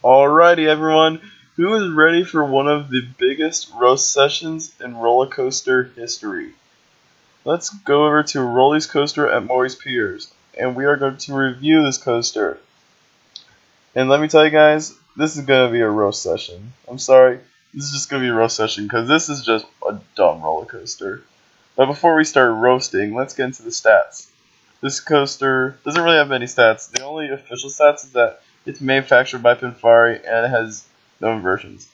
Alrighty, everyone. Who is ready for one of the biggest roast sessions in roller coaster history? Let's go over to Rollie's coaster at Morey's Piers, and we are going to review this coaster. And let me tell you guys, this is going to be a roast session. I'm sorry, this is just going to be a roast session because this is just a dumb roller coaster. But before we start roasting, let's get into the stats. This coaster doesn't really have many stats. The only official stats is that it's manufactured by Pinfari and it has no inversions.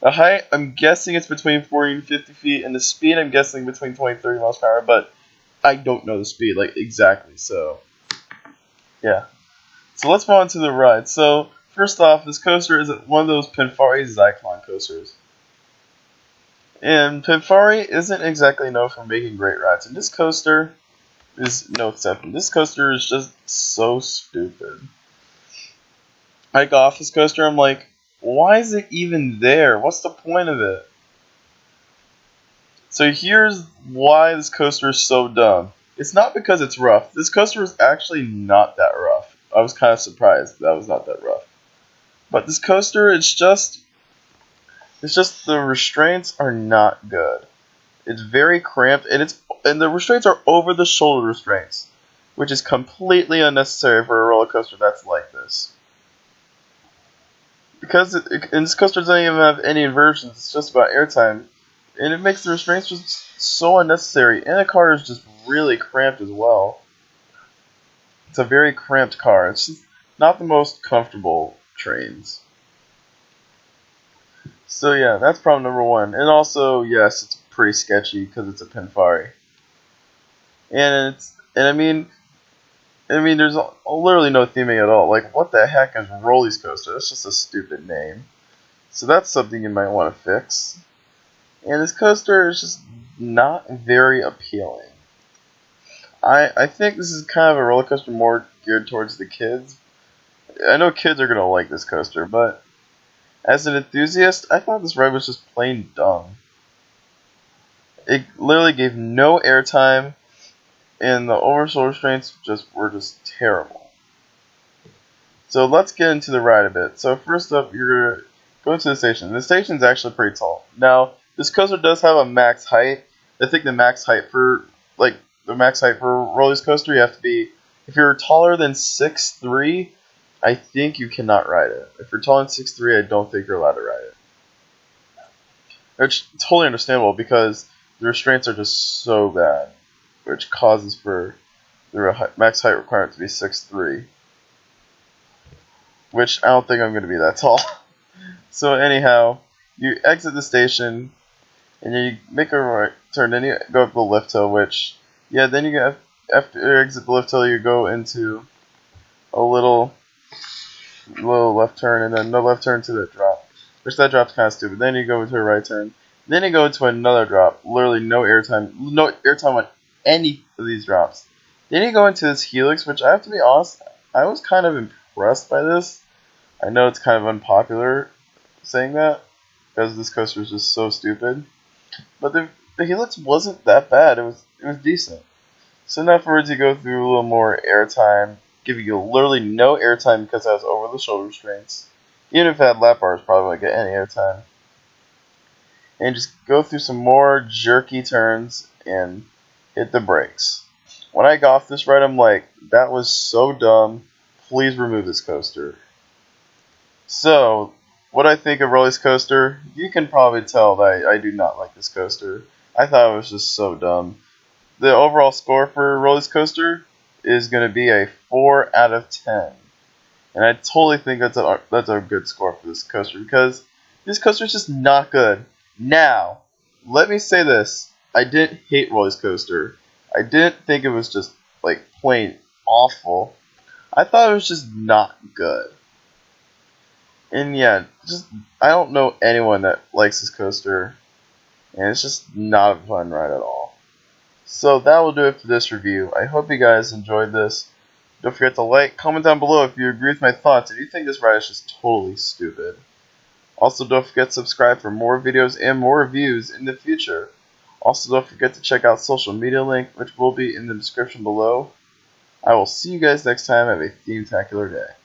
The height, I'm guessing it's between 40 and 50 feet, and the speed, I'm guessing between 20 and 30 miles per hour, but I don't know the speed, exactly, so, yeah. So let's move on to the ride. So, first off, this coaster is one of those Pinfari Zyklon coasters. And Pinfari isn't exactly known for making great rides, and this coaster is no exception. This coaster is just so stupid. I got off this coaster, I'm like, why is it even there? What's the point of it? So here's why this coaster is so dumb. It's not because it's rough. This coaster is actually not that rough. I was kind of surprised that it was not that rough. But this coaster, it's just the restraints are not good. It's very cramped, and the restraints are over the shoulder restraints, which is completely unnecessary for a roller coaster that's like this. Because and this coaster doesn't even have any inversions, it's just about airtime, and it makes the restraints just so unnecessary. And the car is just really cramped as well. It's a very cramped car. It's just not the most comfortable trains. So yeah, that's problem number one. And also, yes, it's pretty sketchy because it's a Pinfari. And I mean, there's literally no theming at all. Like, what the heck is Rollie's coaster? That's just a stupid name. So that's something you might want to fix. And this coaster is just not very appealing. I think this is kind of a roller coaster more geared towards the kids. I know kids are gonna like this coaster, but as an enthusiast, I thought this ride was just plain dumb. It literally gave no airtime, and the oversoul restraints were just terrible. So let's get into the ride a bit. So first up, you're going to go into the station. The station's actually pretty tall. Now, this coaster does have a max height. I think the max height for Rollie's coaster, you have to be, if you're taller than 6'3", I think you cannot ride it. If you're taller than 6'3", I don't think you're allowed to ride it. Which is totally understandable because the restraints are just so bad, which causes for the max height requirement to be 6'3", which I don't think I'm going to be that tall. So anyhow, you exit the station, and then you make a right turn, then you go up the lift hill, which, yeah, then after you exit the lift hill, you go into a little left turn, and then no left turn to the drop, which that drop's kind of stupid. Then you go into a right turn, then you go into another drop, literally no airtime on any of these drops. Then you go into this helix, which I have to be honest, I was kind of impressed by this. I know it's kind of unpopular saying that, because this coaster is just so stupid. But the helix wasn't that bad. It was decent. So now afterwards you go through a little more airtime, giving you literally no airtime because it has over the shoulder restraints. Even if it had lap bars, probably wouldn't get any airtime. And just go through some more jerky turns and hit the brakes. When I got off this ride, I'm like, that was so dumb. Please remove this coaster. So, what I think of Rollie's coaster, you can probably tell that I do not like this coaster. I thought it was just so dumb. The overall score for Rollie's coaster is going to be a 4 out of 10. And I totally think that's a good score for this coaster because this coaster is just not good. Now, let me say this. I didn't hate Rollie's coaster. I didn't think it was just, plain awful. I thought it was just not good. And yeah, I don't know anyone that likes this coaster. And it's just not a fun ride at all. So that will do it for this review. I hope you guys enjoyed this. Don't forget to like, comment down below if you agree with my thoughts, if you think this ride is just totally stupid. Also, don't forget to subscribe for more videos and more reviews in the future. Also, don't forget to check out social media link, which will be in the description below. I will see you guys next time. Have a theme-tacular day.